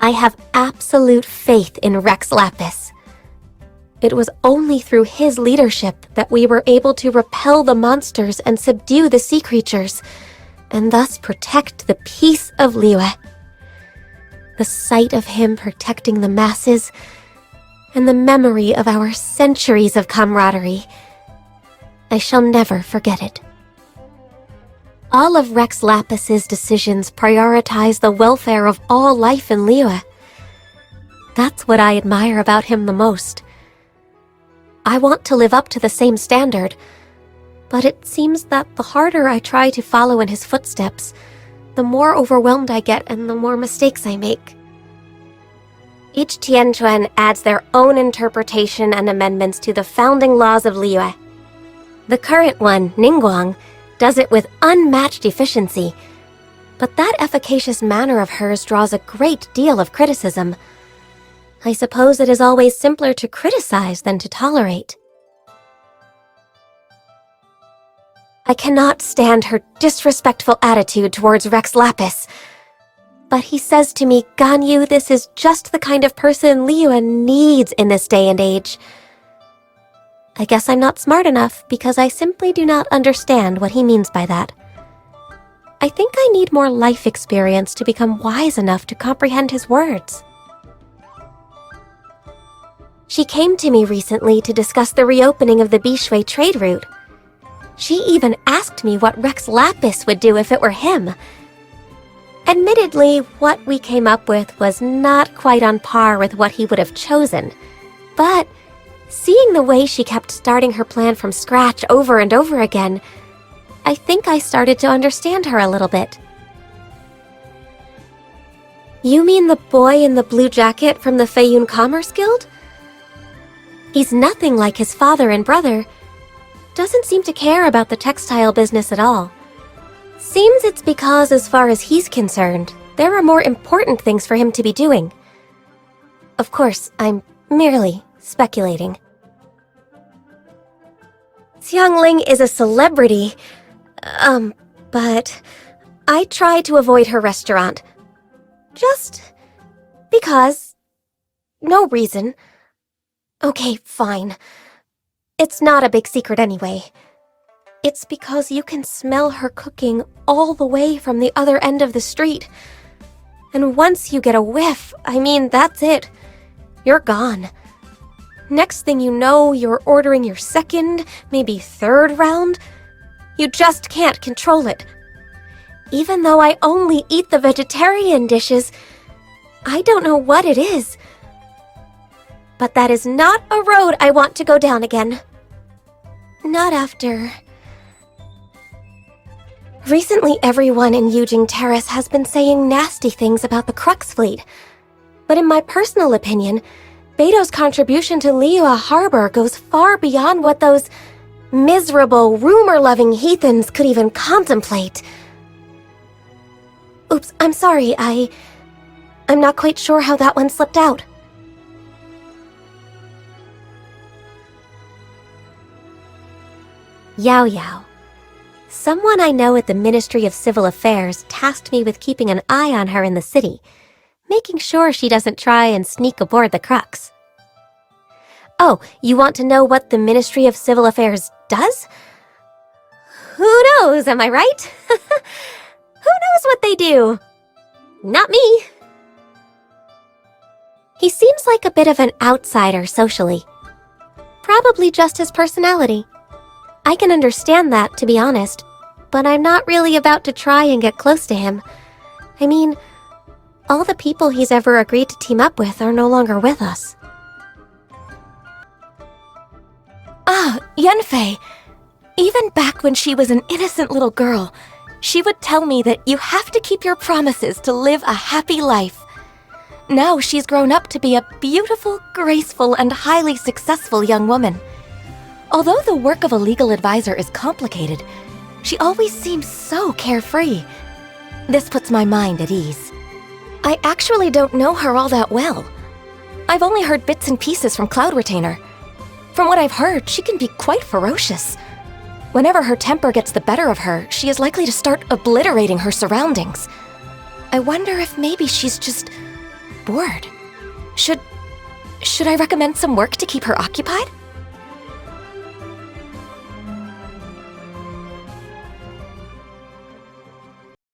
I have absolute faith in Rex Lapis. It was only through his leadership that we were able to repel the monsters and subdue the sea creatures, and thus protect the peace of Liyue. The sight of him protecting the masses, and the memory of our centuries of camaraderie, I shall never forget it. All of Rex Lapis's decisions prioritize the welfare of all life in Liyue. That's what I admire about him the most. I want to live up to the same standard, but it seems that the harder I try to follow in his footsteps, the more overwhelmed I get and the more mistakes I make. Each Tianquan adds their own interpretation and amendments to the founding laws of Liyue. The current one, Ningguang, does it with unmatched efficiency, but that efficacious manner of hers draws a great deal of criticism. I suppose it is always simpler to criticize than to tolerate. I cannot stand her disrespectful attitude towards Rex Lapis. But he says to me, "Ganyu, this is just the kind of person Liyue needs in this day and age." I guess I'm not smart enough because I simply do not understand what he means by that. I think I need more life experience to become wise enough to comprehend his words. She came to me recently to discuss the reopening of the Bishui trade route. She even asked me what Rex Lapis would do if it were him. Admittedly, what we came up with was not quite on par with what he would have chosen, but seeing the way she kept starting her plan from scratch over and over again, I think I started to understand her a little bit. You mean the boy in the blue jacket from the Feiyun Commerce Guild? He's nothing like his father and brother. Doesn't seem to care about the textile business at all. Seems it's because, as far as he's concerned, there are more important things for him to be doing. Of course, I'm merely speculating. Xiangling is a celebrity, but I try to avoid her restaurant. Just because. No reason. Okay, fine. It's not a big secret anyway. It's because you can smell her cooking all the way from the other end of the street. And once you get a whiff, I mean, that's it. You're gone. Next thing you know, you're ordering your second, maybe third round. You just can't control it. Even though I only eat the vegetarian dishes, I don't know what it is. But that is not a road I want to go down again. Not after... Recently, everyone in Yujing Terrace has been saying nasty things about the Crux Fleet. But in my personal opinion, Beidou's contribution to Liyue Harbor goes far beyond what those miserable, rumor-loving heathens could even contemplate. Oops, I'm sorry, I'm not quite sure how that one slipped out. Yaoyao. Someone I know at the Ministry of Civil Affairs tasked me with keeping an eye on her in the city, making sure she doesn't try and sneak aboard the Crux. Oh, you want to know what the Ministry of Civil Affairs does? Who knows, am I right? Who knows what they do? Not me. He seems like a bit of an outsider socially. Probably just his personality. I can understand that, to be honest, but I'm not really about to try and get close to him. I mean, all the people he's ever agreed to team up with are no longer with us. Ah, Yanfei. Even back when she was an innocent little girl, she would tell me that you have to keep your promises to live a happy life. Now she's grown up to be a beautiful, graceful, and highly successful young woman. Although the work of a legal advisor is complicated, she always seems so carefree. This puts my mind at ease. I actually don't know her all that well. I've only heard bits and pieces from Cloud Retainer. From what I've heard, she can be quite ferocious. Whenever her temper gets the better of her, she is likely to start obliterating her surroundings. I wonder if maybe she's just bored. Should I recommend some work to keep her occupied?